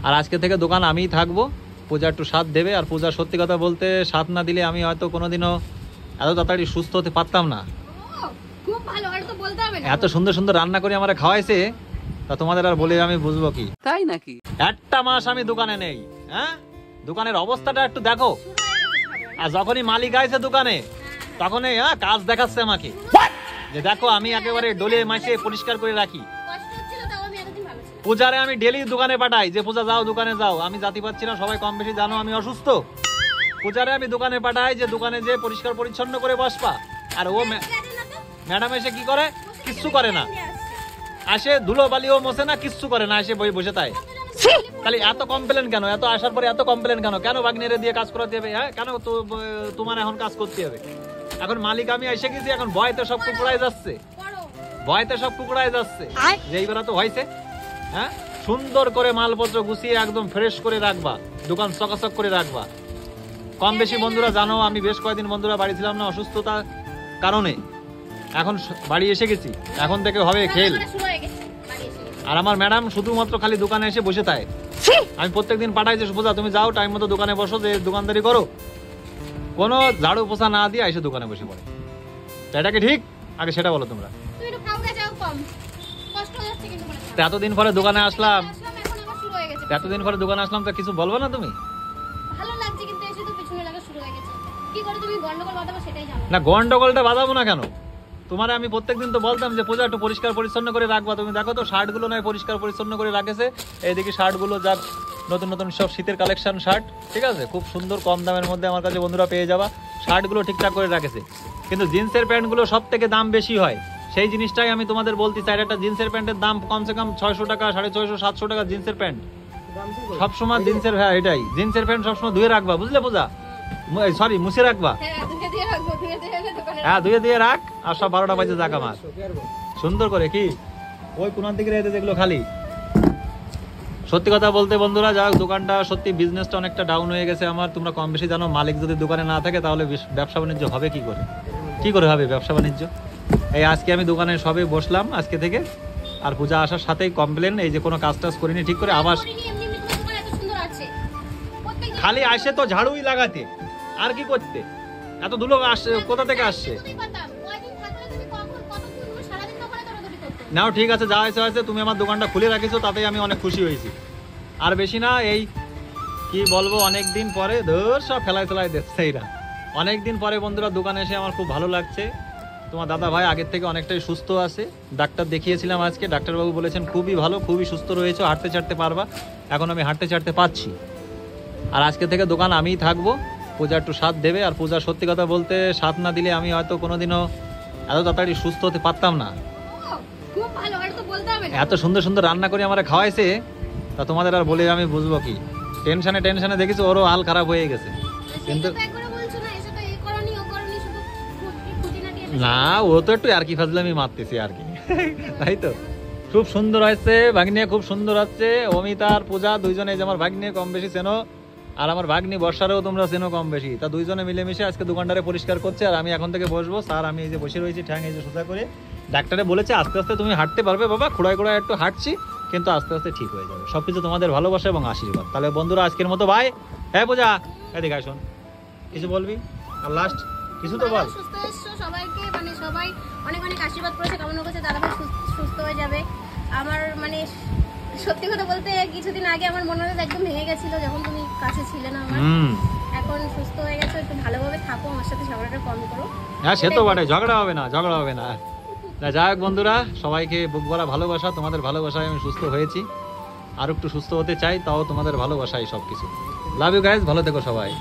আর আজকে থেকে দোকান আমিই থাকবো। পূজা একটু সাথ দেবে। আর পূজা সত্যি কথা বলতে সাথ না দিলে আমি হয়তো কোনোদিনও এত তাড়াতাড়ি সুস্থ হতে পারতাম না। খুব ভালো, আর তো বলতে হবে না। এত সুন্দর সুন্দর রান্না করে আমরা খাওয়াইছে, তা তোমাদের আর বলে আমি বুঝবো কি? তাই নাকি? একটা মাস আমি দোকানে নেই, হ্যাঁ দোকানের অবস্থাটা একটু দেখো। আর যখনই মালিক আইছে দোকানে তখনই কাজ দেখাচ্ছে আমাকে যে দেখো আমি একেবারে ডলে মাসে পরিষ্কার করে রাখি। পূজারে আমি ডেলি দোকানে পাঠাই যে পূজা যাও দোকানে যাও। আমি জাতি পাচ্ছি না, সবাই কম বেশি জানো আমি অসুস্থ। পূজারে আমি দোকানে পাঠাই যে দোকানে যে পরিষ্কার পরিচ্ছন্ন করে বসবা। আর ও ম্যাডাম এসে কি করে? কিচ্ছু করে না, আসে ধুলো বালিও মোছে না, কিচ্ছু করে না, এসে বসে তাই। তাহলে এত কমপ্লেন কেন? এত আসার পরে এত কমপ্লেন কেন? কেন ভাগ্নেরে দিয়ে কাজ করাতে হবে? হ্যাঁ কেন তোমার এখন কাজ করতে হবে? এখন মালিক আমি এসে গেছি, এখন ভয়তে সব কুকুরাই যাচ্ছে, ভয়তে সব কুকুরাই যাচ্ছে। যে এইবার তো হয়েছে, হ্যাঁ সুন্দর করে মালপত্র গুছিয়ে একদম ফ্রেশ করে রাখবা, দোকান চকাচক করে রাখবা। কম বেশি বন্ধুরা জানো আমি বেশ কয়েকদিন বন্ধুরা বাড়ি ছিলাম না অসুস্থতার কারণে। এখন বাড়ি এসে গেছি, এখন থেকে হবে খেল। আর আমার ম্যাডাম শুধুমাত্র খালি দোকানে এসে বসে থাকে। আমি প্রত্যেকদিন পাঠাই যে পূজা তুমি যাও টাইম মতো দোকানে বসো, যে দোকানদারি করো, কোনো ঝাড়ু পোছা না দিয়ে এসে দোকানে বসে পড়ে। এটা কি ঠিক? আগে সেটা বলো তোমরা। এতদিন পরে দোকানে আসলাম, এতদিন পরে দোকানে আসলাম, তো কিছু বলবো না তুমি? না গন্ডগোলটা বাঁধাবো না কেন? তোমার আমি প্রত্যেকদিন তো বলতাম যে পূজা একটু পরিষ্কার পরিচ্ছন্ন করে রাখবা। তুমি দেখো তো শার্ট গুলো নয় পরিষ্কার পরিচ্ছন্ন করে রাখেছে। এইদিকে শার্ট গুলো যা নতুন নতুন সব শীতের কালেকশন শার্ট, ঠিক আছে, খুব সুন্দর কম দামের মধ্যে আমার কাছে বন্ধুরা পেয়ে যাবা। শার্ট গুলো ঠিকঠাক করে রাখেছে, কিন্তু জিন্সের প্যান্ট গুলো সব থেকে দাম বেশি হয়। সেই জিনিসটাই আমি তোমাদের বলতে চাই। একটা জিন্সের প্যান্টের দাম কমসে কম 600 টাকা, 650, 700 টাকা জিন্সের প্যান্ট সবসময়। জিন্সের হ্যাঁ এটাই জিন্সের প্যান্ট সবসময় ধুয়ে রাখবা, বুঝলে পূজা? সরি মুছে রাখবা। হ্যাঁ ধুয়ে দিয়ে রাখ। আর সব 12টা বাজে জাগা মাছ সুন্দর করে কি ওই কোনার দিকে রেখে যেগুলো খালি। সত্যি কথা বলতে বন্ধুরা যাক দোকানটা সত্যি বিজনেসটা অনেকটা ডাউন হয়ে গেছে আমার। তোমরা কম বেশি জানো মালিক যদি দোকানে না থাকে তাহলে ব্যবসা বাণিজ্য হবে কি করে? কি করে হবে ব্যবসা বাণিজ্য? এই আজকে আমি দোকানে সবে বসলাম আজকে থেকে। আর পূজা আসার সাথেই কমপ্লেন এই যে কোনো কাজ টাজ করিনি ঠিক করে। আবার খালি আসে তো ঝাড়ুই লাগাতে, আর কি করতে? এত ধুলো আসছে কোথা থেকে আসছে? নাও ঠিক আছে যা হয়েছে, তুমি আমার দোকানটা খুলে রাখিছো তাতেই আমি অনেক খুশি হয়েছি। আর বেশি না, এই কি বলবো অনেকদিন পরে ধর সব ফেলাই ফেলাই দিচ্ছে এরা। অনেকদিন পরে বন্ধুরা দোকানে এসে আমার খুব ভালো লাগছে। তোমার দাদা ভাই আগের থেকে অনেকটাই সুস্থ আছে। ডাক্তার দেখিয়েছিলাম আজকে, ডাক্তারবাবু বলেছেন খুবই ভালো, খুবই সুস্থ রয়েছে, হাঁটতে চাটতে পারবা। এখন আমি হাঁটতে চাটতে পারছি। আর আজকে থেকে দোকান আমিই থাকবো। পূজা একটু সাথ দেবে। আর পূজা সত্যি কথা বলতে সাথ না দিলে আমি হয়তো কোনোদিনও এত তাড়াতাড়ি সুস্থ হতে পারতাম না। এত সুন্দর সুন্দর রান্না করে আমরা খাওয়াইছে, তা তোমাদের আর বলে আমি বুঝবো কি? টেনশনে টেনশনে দেখেছি ওরও হাল খারাপ হয়ে গেছে। কিন্তু না ও তো একটু আর কি ফাজলামি মারতেছি আর কি তাই তো। খুব সুন্দর হয়েছে ভাগ্নে, খুব সুন্দর হচ্ছে। অমিতা আর পূজা দুইজনে যে আমার ভাগ্নে কম বেশি চেনো, আর আমার ভাগ্নি বর্ষারেও তোমরা চেনো কম বেশি। তা দুইজনে মিলেমিশে আজকে দোকানটারে পরিষ্কার করছে। আর আমি এখন থেকে বসবো। স্যার আমি এই যে বসে রয়েছি ঠ্যাং এই যে সোজা করে। ডাক্তারে বলেছে আস্তে আস্তে তুমি হাঁটতে পারবে বাবা, খোড়ায় খোড়ায় একটু হাঁটছি, কিন্তু আস্তে আস্তে ঠিক হয়ে যাবে। সবকিছু তোমাদের ভালোবাসা এবং আশীর্বাদ। তাহলে বন্ধুরা আজকের মতো বাই। হ্যাঁ পূজা এদিকে শোন, কিছু বলবি? আর লাস্ট কিছু তো বল। সবাইকে মানে সবাই অনেক অনেক আশীর্বাদ করেছে, কামনা করেছে দাদা ভাই সুস্থ হয়ে যাবে। আমার মানে সত্যি কথা বলতে কিছুদিন আগে আমার মনে হয় একদম ভেঙে গেছিল যখন তুমি কাছে ছিলে না আমার। এখন সুস্থ হয়ে গেছো, একটু ভালোভাবে থাকো, আমার সাথে ঝগড়াটা কম করো। হ্যাঁ সে তো বটে, ঝগড়া হবে না, ঝগড়া হবে না। যাই হোক বন্ধুরা সবাইকে বুক ভরা ভালোবাসা। তোমাদের ভালোবাসায় আমি সুস্থ হয়েছি, আর একটু সুস্থ হতে চাই, তাও তোমাদের ভালোবাসাই সবকিছু। লাভ ইউ গাইস, ভালো থেকো সবাই।